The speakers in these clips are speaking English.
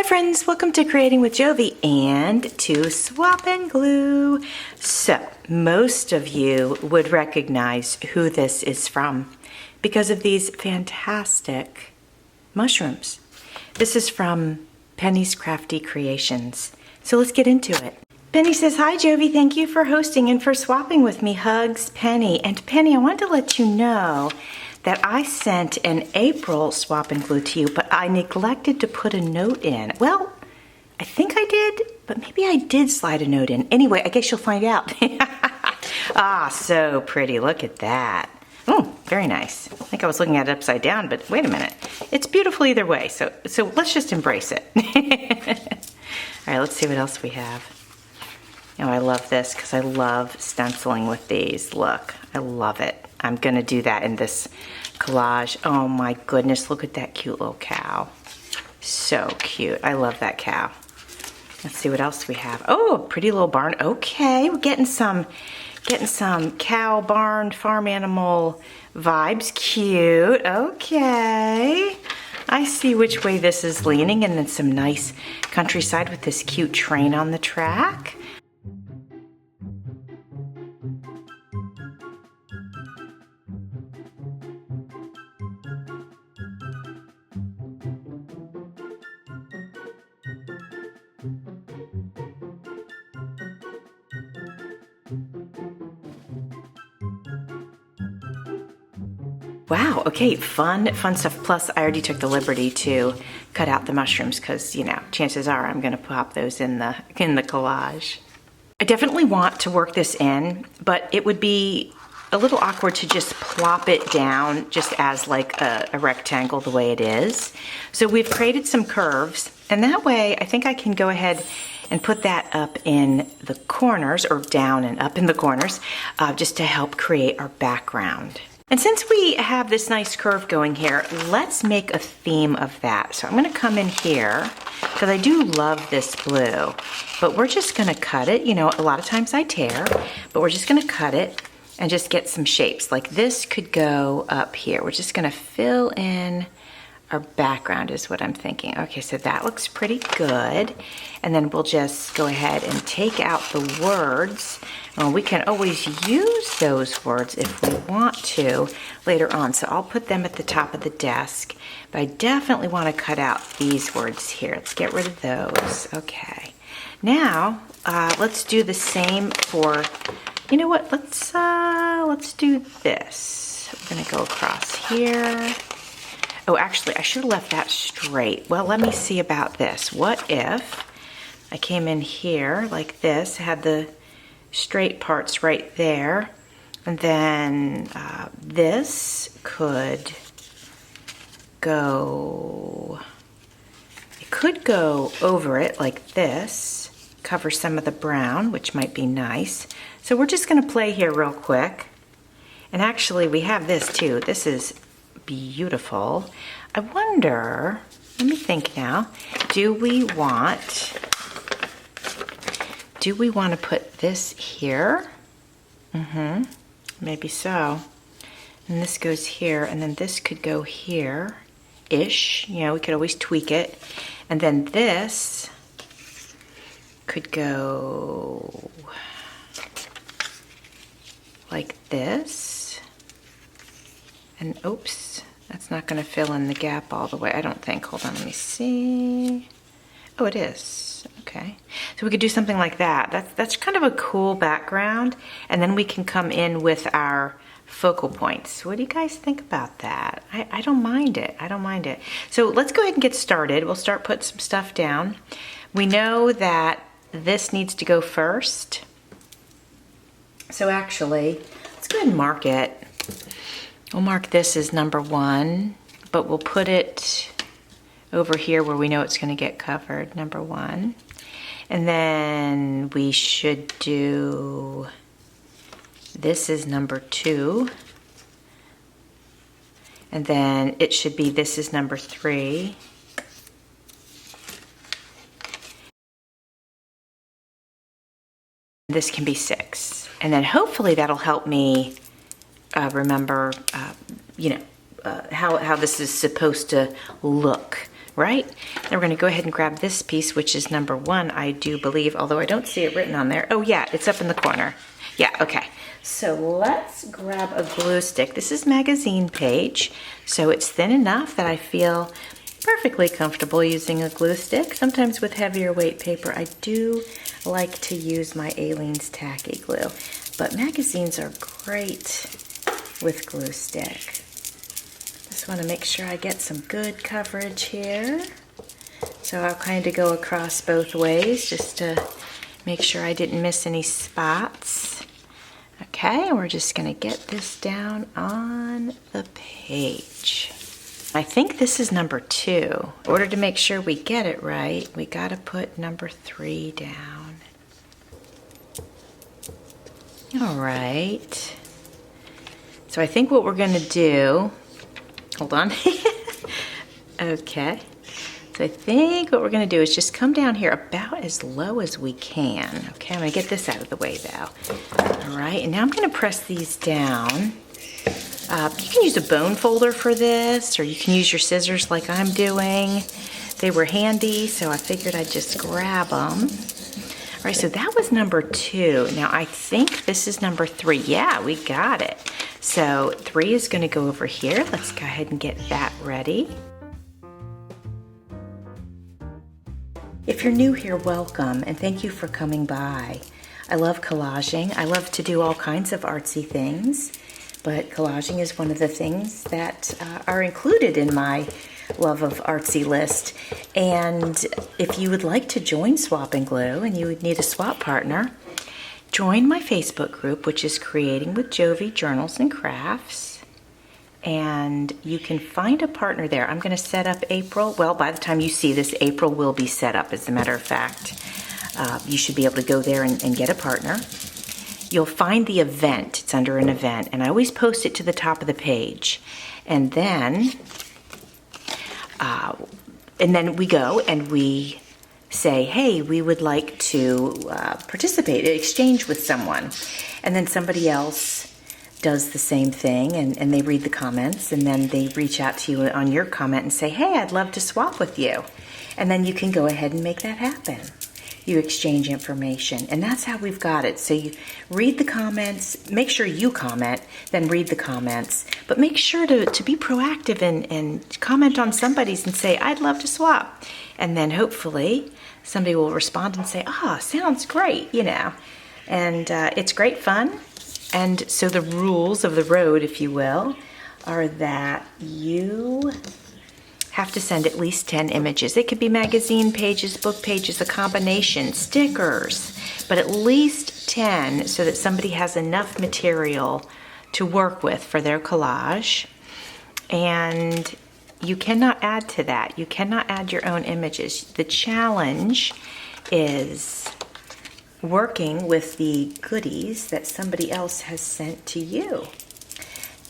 Hi friends, welcome to Creating with Jovi and to Swap and Glue. So, most of you would recognize who this is from because of these fantastic mushrooms. This is from Penny's Crafty Creations. So let's get into it. Penny says, hi Jovi, thank you for hosting and for swapping with me. Hugs, Penny. And Penny, I wanted to let you know that I sent an April swap and glue to you, but I neglected to put a note in. Well, I think I did, but maybe I did slide a note in. Anyway, I guess you'll find out. Ah, so pretty. Look at that. Oh, very nice. I think I was looking at it upside down, but wait a minute. It's beautiful either way, so let's just embrace it. All right, let's see what else we have. Oh, I love this because I love stenciling with these. Look, I love it. I'm gonna do that in this collage. Oh my goodness, look at that cute little cow. So cute, I love that cow. Let's see what else we have. Oh, a pretty little barn. Okay, we're getting some cow, barn, farm animal vibes. Cute, okay. I see which way this is leaning, and then some nice countryside with this cute train on the track. Wow, okay, fun stuff. Plus, I already took the liberty to cut out the mushrooms because, you know, chances are I'm gonna pop those in the collage. I definitely want to work this in, but it would be a little awkward to just plop it down just as like a rectangle the way it is. So we've created some curves, and that way I think I can go ahead and put that up in the corners, or down and up in the corners, just to help create our background. And since we have this nice curve going here, let's make a theme of that. So I'm gonna come in here, because I do love this blue, but we're just gonna cut it. You know, a lot of times I tear, but we're just gonna cut it and just get some shapes. Like this could go up here. We're just gonna fill in our background is what I'm thinking. Okay, so that looks pretty good. And then we'll just go ahead and take out the words. We can always use those words if we want to later on. So I'll put them at the top of the desk, but I definitely want to cut out these words here. Let's get rid of those. Okay. Now, let's do the same for, you know what, let's do this. We're gonna go across here. Oh, actually, I should have left that straight. Well, let me see about this. What if I came in here like this, had the straight parts right there, and then this could go, it could go over it like this, cover some of the brown, which might be nice. So we're just gonna play here real quick. And actually, we have this too. This is beautiful. I wonder, let me think now, do we want to put this here? Maybe so. And this goes here, and then this could go here-ish. You know, we could always tweak it. And then this could go like this. And oops, that's not gonna fill in the gap all the way, I don't think. Hold on, let me see. Oh, it is, okay. So we could do something like that. That's kind of a cool background. And then we can come in with our focal points. What do you guys think about that? I don't mind it, I don't mind it. So let's go ahead and get started. We'll start putting some stuff down. We know that this needs to go first. So actually, let's go ahead and mark it. We'll mark this as number 1, but we'll put it over here where we know it's gonna get covered, number 1. And then we should do, this is number 2. And then it should be, this is number 3. This can be 6. And then hopefully that'll help me remember, you know, how this is supposed to look right? Then we're going to go ahead and grab this piece, which is number 1, I do believe, although I don't see it written on there. Oh yeah, it's up in the corner. Yeah, okay. So let's grab a glue stick. This is magazine page, so it's thin enough that I feel perfectly comfortable using a glue stick. Sometimes with heavier weight paper, I do like to use my Aleene's tacky glue, but magazines are great with glue stick. Just want to make sure I get some good coverage here. So I'll kind of go across both ways just to make sure I didn't miss any spots. Okay, we're just going to get this down on the page. I think this is number 2. In order to make sure we get it right, we got to put number 3 down. All right. So I think what we're going to do, hold on. Okay. So I think what we're going to do is just come down here about as low as we can. Okay, I'm going to get this out of the way though. All right, and now I'm going to press these down. You can use a bone folder for this, or you can use your scissors like I'm doing. They were handy, so I figured I'd just grab them. All right, so that was number 2. Now I think this is number 3. Yeah, we got it. So 3 is going to go over here. Let's go ahead and get that ready. If you're new here, welcome, and thank you for coming by. I love collaging. I love to do all kinds of artsy things, but collaging is one of the things that are included in my love of artsy list. And if you would like to join Swap and Glue and you would need a swap partner, join my Facebook group, which is Creating with Jovi Journals and Crafts. And you can find a partner there. I'm going to set up April. Well, by the time you see this, April will be set up, as a matter of fact. You should be able to go there and get a partner. You'll find the event. It's under an event. And I always post it to the top of the page. And then we go and we say, hey, we would like to participate, exchange with someone. And then somebody else does the same thing, and they read the comments, and then they reach out to you on your comment and say, hey, I'd love to swap with you. And then you can go ahead and make that happen. You exchange information, and that's how we've got it. So you read the comments, make sure you comment, then read the comments, but make sure to be proactive and comment on somebody's and say, I'd love to swap. And then hopefully somebody will respond and say, sounds great, you know. And it's great fun. And so the rules of the road, if you will, are that you have to send at least 10 images. It could be magazine pages, book pages, a combination, stickers, but at least 10 so that somebody has enough material to work with for their collage. And you cannot add to that. You cannot add your own images. The challenge is working with the goodies that somebody else has sent to you.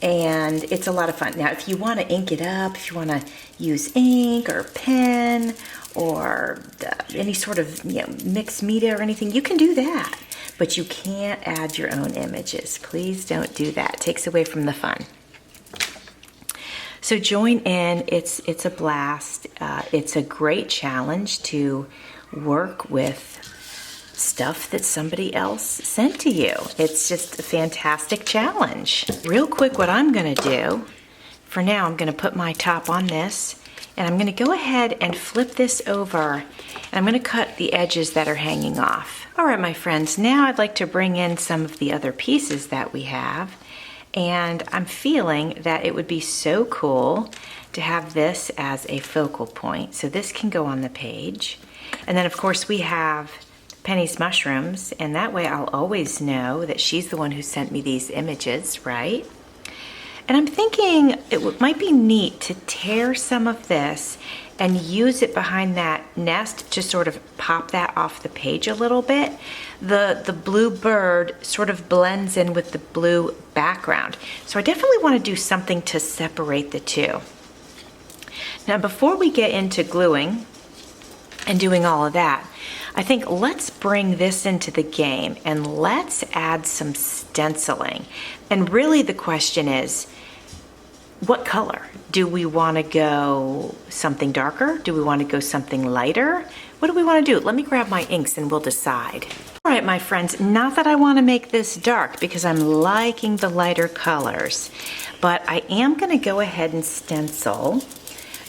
And it's a lot of fun. Now, if you want to ink it up, if you want to use ink or pen or any sort of mixed media or anything, you can do that. But you can't add your own images. Please don't do that. It takes away from the fun. So join in. It's a blast. It's a great challenge to work with stuff that somebody else sent to you. It's just a fantastic challenge. Real quick, what I'm going to do, for now, I'm going to put my top on this, and I'm going to go ahead and flip this over, and I'm going to cut the edges that are hanging off. All right, my friends, now I'd like to bring in some of the other pieces that we have, and I'm feeling that it would be so cool to have this as a focal point. So this can go on the page. And then, of course, we have Penny's mushrooms, and that way I'll always know that she's the one who sent me these images, right? And I'm thinking it might be neat to tear some of this and use it behind that nest to sort of pop that off the page a little bit. The blue bird sort of blends in with the blue background. So I definitely want to do something to separate the two. Now, before we get into gluing and doing all of that, I think let's bring this into the game and let's add some stenciling. And really the question is, what color? Do we want to go something darker? Do we want to go something lighter? What do we want to do? Let me grab my inks and we'll decide. All right, my friends, not that I want to make this dark because I'm liking the lighter colors, but I am going to go ahead and stencil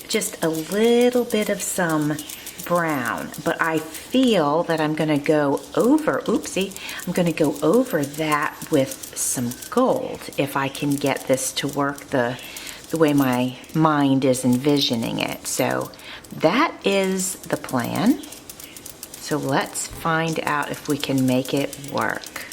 just a little bit of some brown, but I feel that I'm going to go over, oopsie, I'm going to go over that with some gold if I can get this to work the way my mind is envisioning it. So that is the plan. So let's find out if we can make it work.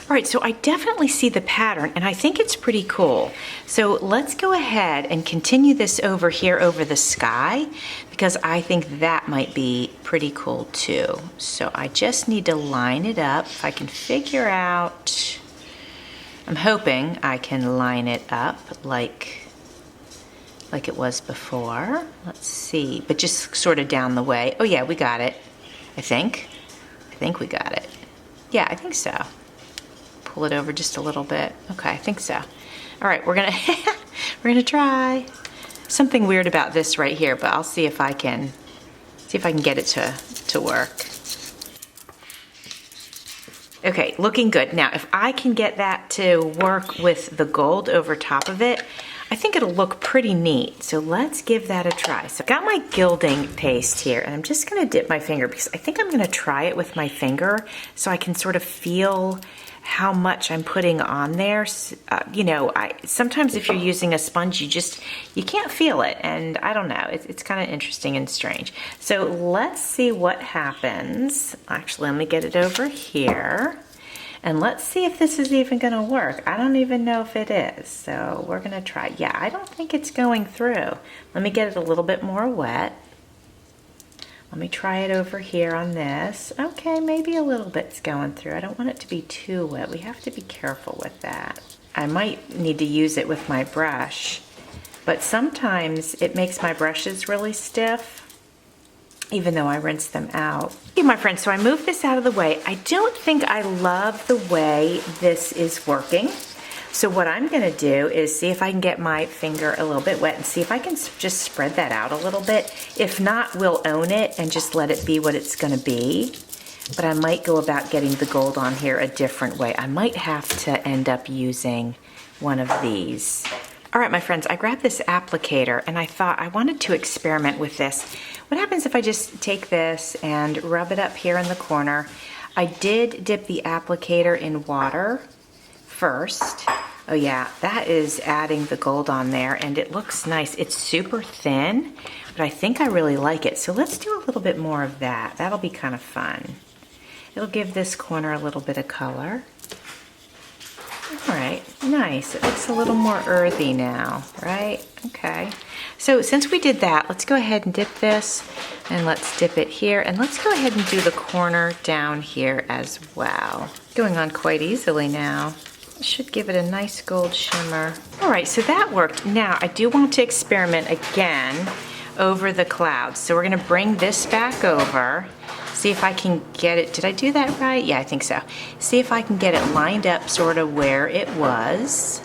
All right, so I definitely see the pattern and I think it's pretty cool. So let's go ahead and continue this over here over the sky because I think that might be pretty cool too. So I just need to line it up. If I can figure out, I'm hoping I can line it up like it was before. Let's see, but just sort of down the way. Oh yeah, we got it, I think we got it. Yeah, I think so. Pull it over just a little bit. Okay, I think so. All right, we're gonna try. Something weird about this right here, but I'll see if I can get it to work. Okay, looking good. Now, if I can get that to work with the gold over top of it, I think it'll look pretty neat. So let's give that a try. So I've got my gilding paste here and I'm just gonna dip my finger because I think I'm gonna try it with my finger so I can sort of feel how much I'm putting on there. You know, sometimes if you're using a sponge, you can't feel it. And I don't know, it's kind of interesting and strange. So let's see what happens. Actually, let me get it over here. And let's see if this is even gonna work. I don't even know if it is, so we're gonna try. Yeah, I don't think it's going through. Let me get it a little bit more wet. Let me try it over here on this. Okay, maybe a little bit's going through. I don't want it to be too wet. We have to be careful with that. I might need to use it with my brush, but sometimes it makes my brushes really stiff, even though I rinse them out. Okay, my friends, so I moved this out of the way. I don't think I love the way this is working. So what I'm gonna do is see if I can get my finger a little bit wet and see if I can just spread that out a little bit. If not, we'll own it and just let it be what it's gonna be. But I might go about getting the gold on here a different way. I might have to end up using one of these. All right, my friends, I grabbed this applicator and I thought I wanted to experiment with this. What happens if I just take this and rub it up here in the corner? I did dip the applicator in water first. Oh yeah, that is adding the gold on there and it looks nice. It's super thin, but I think I really like it. So let's do a little bit more of that. That'll be kind of fun. It'll give this corner a little bit of color. All right, nice. It looks a little more earthy now, right? Okay. So since we did that, let's go ahead and dip this and let's dip it here and let's go ahead and do the corner down here as well. Going on quite easily now. Should give it a nice gold shimmer. All right, so that worked. Now I do want to experiment again over the clouds. So we're gonna bring this back over, see if I can get it. Did I do that right? Yeah, I think so. See if I can get it lined up sort of where it was.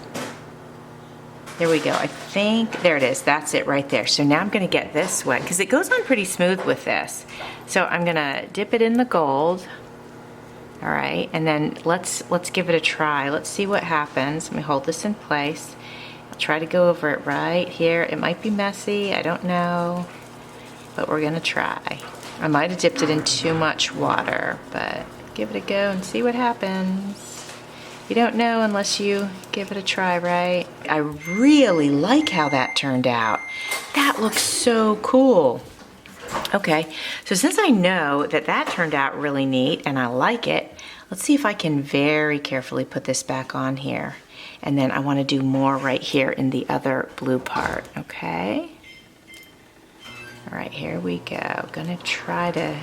There we go. I think, there it is. That's it right there. So now I'm gonna get this wet because it goes on pretty smooth with this. So I'm gonna dip it in the gold. All right, and then let's give it a try. Let's see what happens. Let me hold this in place. I'll try to go over it right here. It might be messy, I don't know, but we're gonna try. I might have dipped it in too much water, but give it a go and see what happens. You don't know unless you give it a try, right? I really like how that turned out. That looks so cool. Okay, so since I know that that turned out really neat and I like it, let's see if I can very carefully put this back on here. And then I want to do more right here in the other blue part, okay? All right, here we go. Gonna try to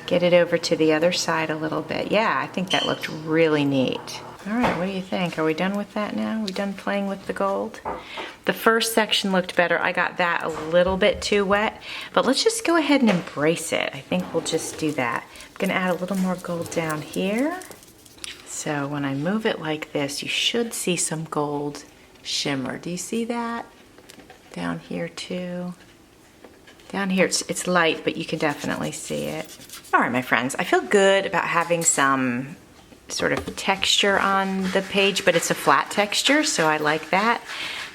get it over to the other side a little bit. Yeah, I think that looked really neat. All right, what do you think? Are we done with that now? Are we done playing with the gold? The first section looked better. I got that a little bit too wet, but let's just go ahead and embrace it. I think we'll just do that. I'm gonna add a little more gold down here. So when I move it like this, you should see some gold shimmer. Do you see that? Down here too. Down here it's light, but you can definitely see it. All right, my friends, I feel good about having some sort of texture on the page, but it's a flat texture, so I like that.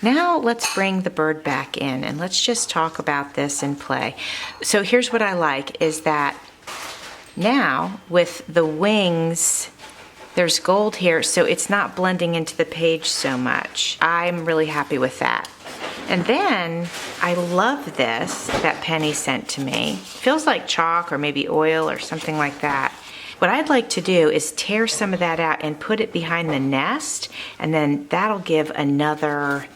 Now let's bring the bird back in and let's just talk about this and play. So here's what I like is that now with the wings, there's gold here, so it's not blending into the page so much. I'm really happy with that. And then I love this that Penny sent to me. Feels like chalk or maybe oil or something like that. What I'd like to do is tear some of that out and put it behind the nest, and then that'll give another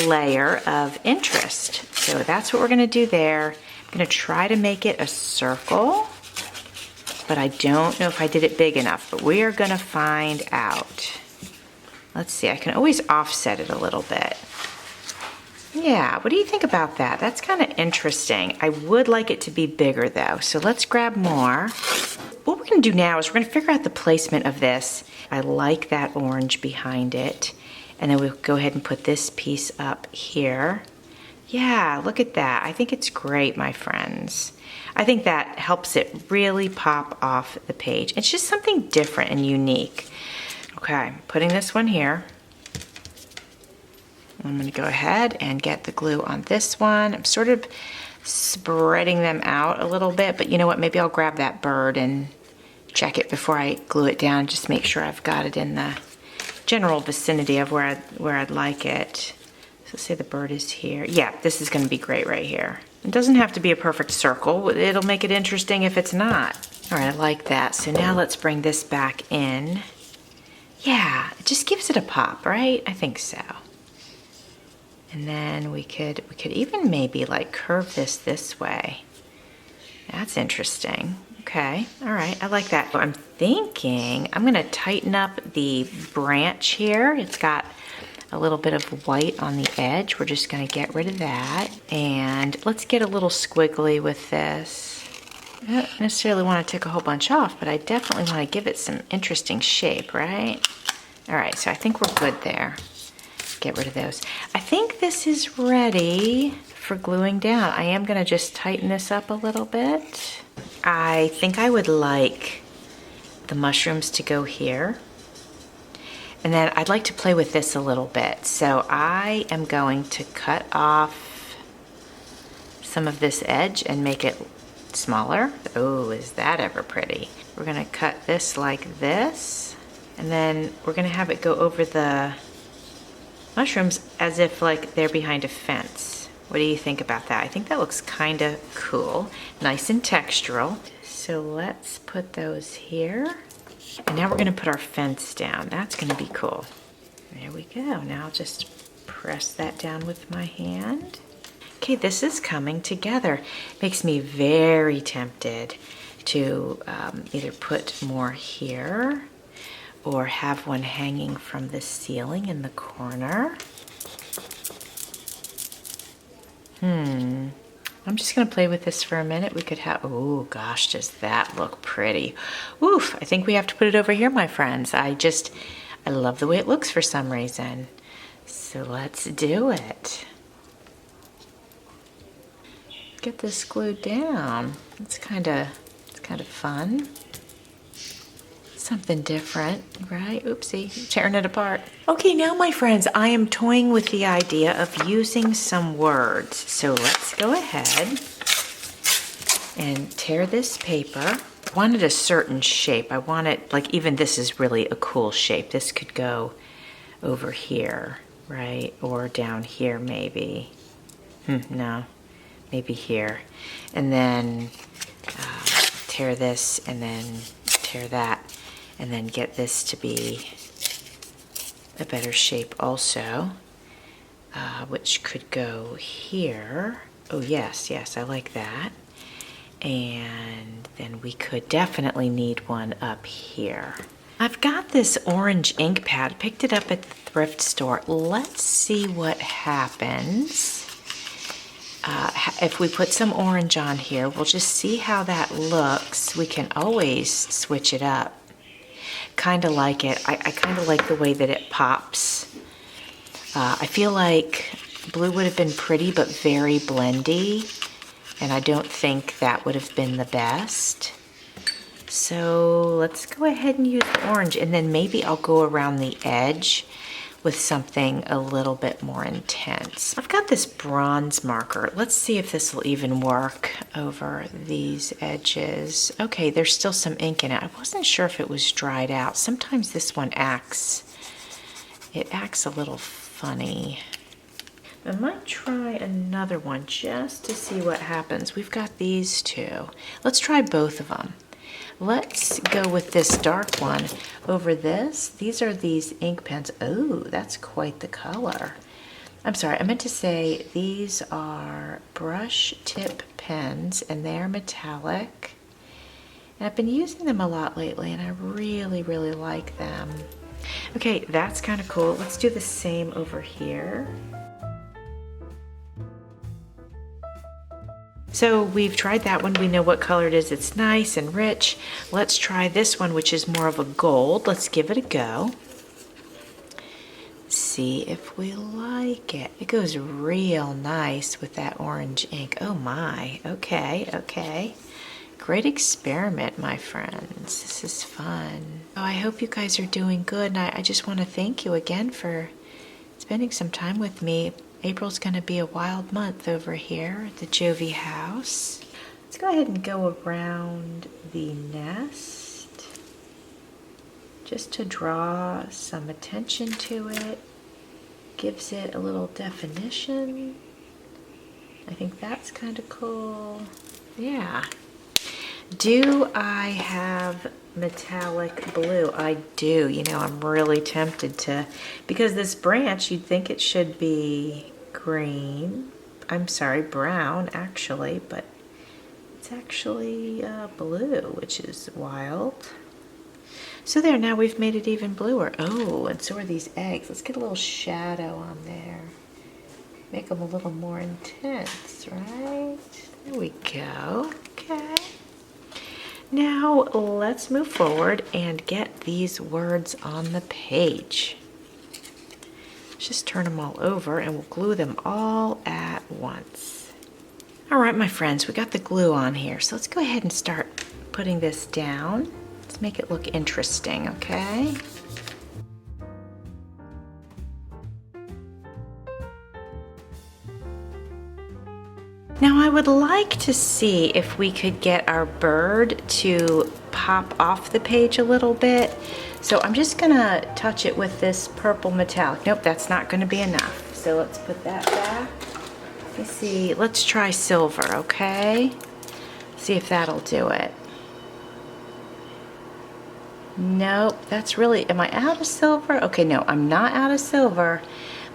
layer of interest. So that's what we're gonna do there. I'm gonna try to make it a circle, but I don't know if I did it big enough, but we are gonna find out. Let's see, I can always offset it a little bit. Yeah, what do you think about that? That's kind of interesting. I would like it to be bigger though, so let's grab more. What we're gonna do now is we're gonna figure out the placement of this. I like that orange behind it. And then we'll go ahead and put this piece up here. Yeah, look at that. I think it's great, my friends. I think that helps it really pop off the page. It's just something different and unique. Okay, putting this one here. I'm gonna go ahead and get the glue on this one. I'm sort of spreading them out a little bit, but you know what? Maybe I'll grab that bird and check it before I glue it down. Just make sure I've got it in the general vicinity of where I'd like it. So say the bird is here. Yeah, this is gonna be great right here. It doesn't have to be a perfect circle. It'll make it interesting if it's not. All right, I like that. So now let's bring this back in. Yeah, it just gives it a pop, right? I think so. And then we could even maybe like curve this way. That's interesting. Okay, all right, I like that. I'm thinking I'm gonna tighten up the branch here. It's got a little bit of white on the edge. We're just gonna get rid of that. And let's get a little squiggly with this. I don't necessarily wanna take a whole bunch off, but I definitely wanna give it some interesting shape, right? All right, so I think we're good there. Get rid of those. I think this is ready for gluing down. I am gonna just tighten this up a little bit. I think I would like the mushrooms to go here. And then I'd like to play with this a little bit. So I am going to cut off some of this edge and make it smaller. Oh, is that ever pretty? We're gonna cut this like this. And then we're gonna have it go over the mushrooms as if like they're behind a fence. What do you think about that? I think that looks kind of cool. Nice and textural. So let's put those here. And now we're gonna put our fence down. That's gonna be cool. There we go. Now I'll just press that down with my hand. Okay, this is coming together. Makes me very tempted to either put more here or have one hanging from the ceiling in the corner. I'm just gonna play with this for a minute. We could have, oh gosh, does that look pretty. Oof, I think we have to put it over here, my friends. I love the way it looks for some reason. So let's do it. Get this glued down. It's kind of fun. Something different, right? Oopsie, tearing it apart. Okay, now my friends, I am toying with the idea of using some words. So let's go ahead and tear this paper. I wanted a certain shape. I wanted, like, even this is really a cool shape. This could go over here, right? Or down here maybe. No, maybe here. And then tear this and then tear that. And then get this to be a better shape also, which could go here. Oh yes, I like that. And then we could definitely need one up here. I've got this orange ink pad, picked it up at the thrift store. Let's see what happens. If we put some orange on here, we'll just see how that looks. We can always switch it up. Kind of like it. I kind of like the way that it pops I feel like blue would have been pretty but very blendy, and I don't think that would have been the best. So let's go ahead and use orange, and then maybe I'll go around the edge with something a little bit more intense. I've got this bronze marker. Let's see if this will even work over these edges. Okay, there's still some ink in it. I wasn't sure if it was dried out. Sometimes this one acts a little funny. I might try another one just to see what happens. We've got these two. Let's try both of them. Let's go with this dark one over this. These are these ink pens. Oh, that's quite the color. I'm sorry, I meant to say these are brush tip pens, and they're metallic. And I've been using them a lot lately, and I really, really like them. Okay, that's kind of cool. Let's do the same over here. So we've tried that one. We know what color it is. It's nice and rich. Let's try this one, which is more of a gold. Let's give it a go. See if we like it. It goes real nice with that orange ink. Oh my, okay, okay. Great experiment, my friends. This is fun. Oh, I hope you guys are doing good, and I just want to thank you again for spending some time with me. April's going to be a wild month over here at the Jovi house. Let's go ahead and go around the nest just to draw some attention to it. Gives it a little definition. I think that's kind of cool. Yeah. Do I have metallic blue? I do. You know, I'm really tempted to, because this branch, you'd think it should be green. I'm sorry, brown actually, but it's actually blue, which is wild. So there, now we've made it even bluer. Oh, and so are these eggs. Let's get a little shadow on there. Make them a little more intense, right? There we go. Okay. Now let's move forward and get these words on the page. Let's just turn them all over and we'll glue them all at once. All right, my friends, we got the glue on here. So let's go ahead and start putting this down. Let's make it look interesting, okay? Now I would like to see if we could get our bird to pop off the page a little bit. So I'm just gonna touch it with this purple metallic. Nope, that's not gonna be enough. So let's put that back. Let me see, let's try silver, okay? See if that'll do it. Nope, that's really, am I out of silver? Okay, no, I'm not out of silver.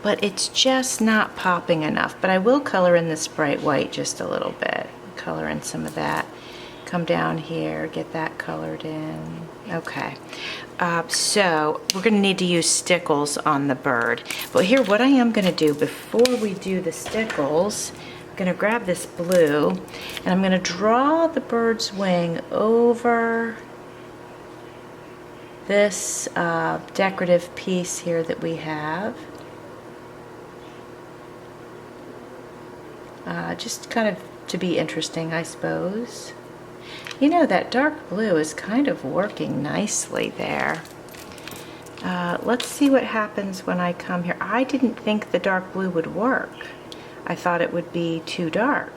But it's just not popping enough. But I will color in this bright white just a little bit. Color in some of that. Come down here, get that colored in. Okay. So we're going to need to use stickles on the bird. But here, what I am going to do before we do the stickles, I'm going to grab this blue and I'm going to draw the bird's wing over this decorative piece here that we have. Just kind of to be interesting, I suppose. You know, that dark blue is kind of working nicely there. Let's see what happens when I come here. I didn't think the dark blue would work. I thought it would be too dark,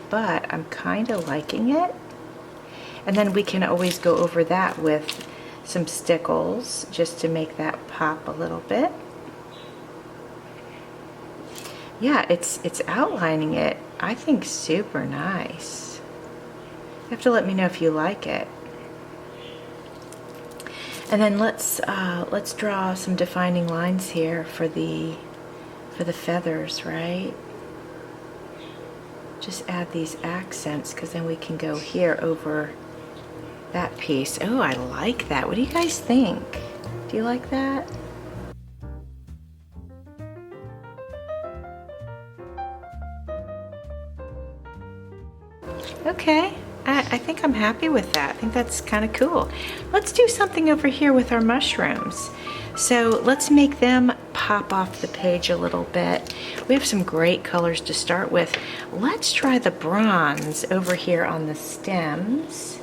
but I'm kind of liking it. And then we can always go over that with some stickles just to make that pop a little bit. Yeah, it's outlining it, I think, super nice. You have to let me know if you like it. And then let's draw some defining lines here for the feathers, right? Just add these accents, because then we can go here over that piece. Oh, I like that. What do you guys think? Do you like that? Okay, I think think I'm happy with that. I think that's kind of cool. Let's do something over here with our mushrooms. So let's make them pop off the page a little bit. We have some great colors to start with. Let's try the bronze over here on the stems.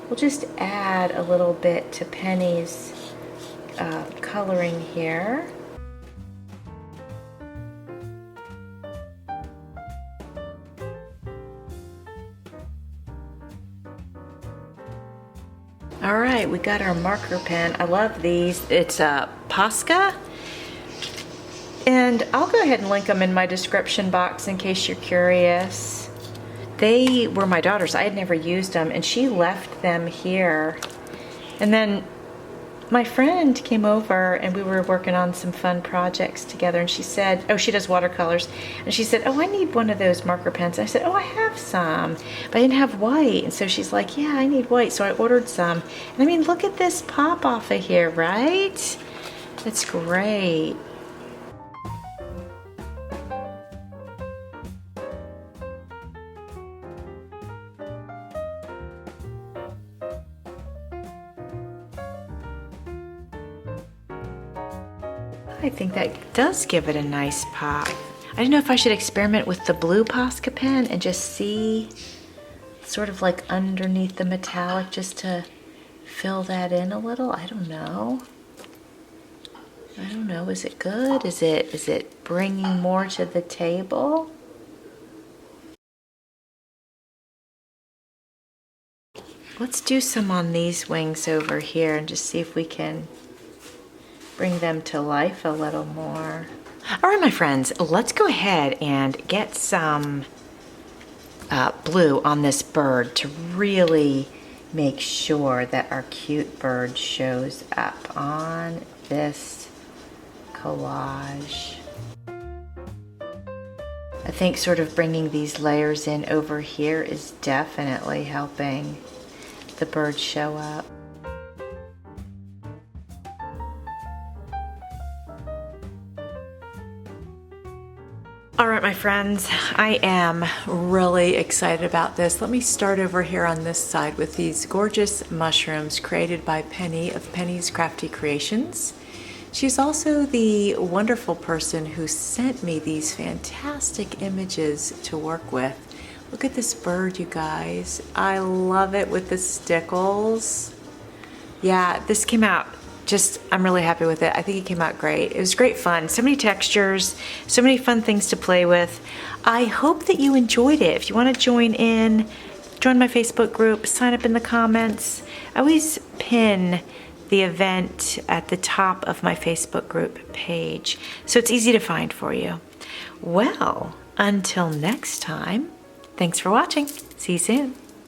We'll just add a little bit to Penny's coloring here. All right, we got our marker pen. I love these. It's a Posca. And I'll go ahead and link them in my description box in case you're curious. They were my daughter's. I had never used them, and she left them here. And then my friend came over and we were working on some fun projects together, and she said, oh, she does watercolors, and she said, oh, I need one of those marker pens. I said, oh, I have some, but I didn't have white. And so she's like, yeah, I need white. So I ordered some. And I mean, look at this pop off of here, right? It's great. I think that does give it a nice pop. I don't know if I should experiment with the blue Posca pen and just see sort of like underneath the metallic just to fill that in a little. I don't know. I don't know. Is it good? Is it bringing more to the table? Let's do some on these wings over here and just see if we can bring them to life a little more. All right, my friends, let's go ahead and get some blue on this bird to really make sure that our cute bird shows up on this collage. I think sort of bringing these layers in over here is definitely helping the bird show up. All right, my friends, I am really excited about this. Let me start over here on this side with these gorgeous mushrooms created by Penny of Penny's Crafty Creations. She's also the wonderful person who sent me these fantastic images to work with. Look at this bird, you guys. I love it with the stickles. Yeah, this came out I'm really happy with it. I think it came out great. It was great fun. So many textures, so many fun things to play with. I hope that you enjoyed it. If you want to join in, join my Facebook group, sign up in the comments. I always pin the event at the top of my Facebook group page, so it's easy to find for you. Well, until next time, thanks for watching. See you soon.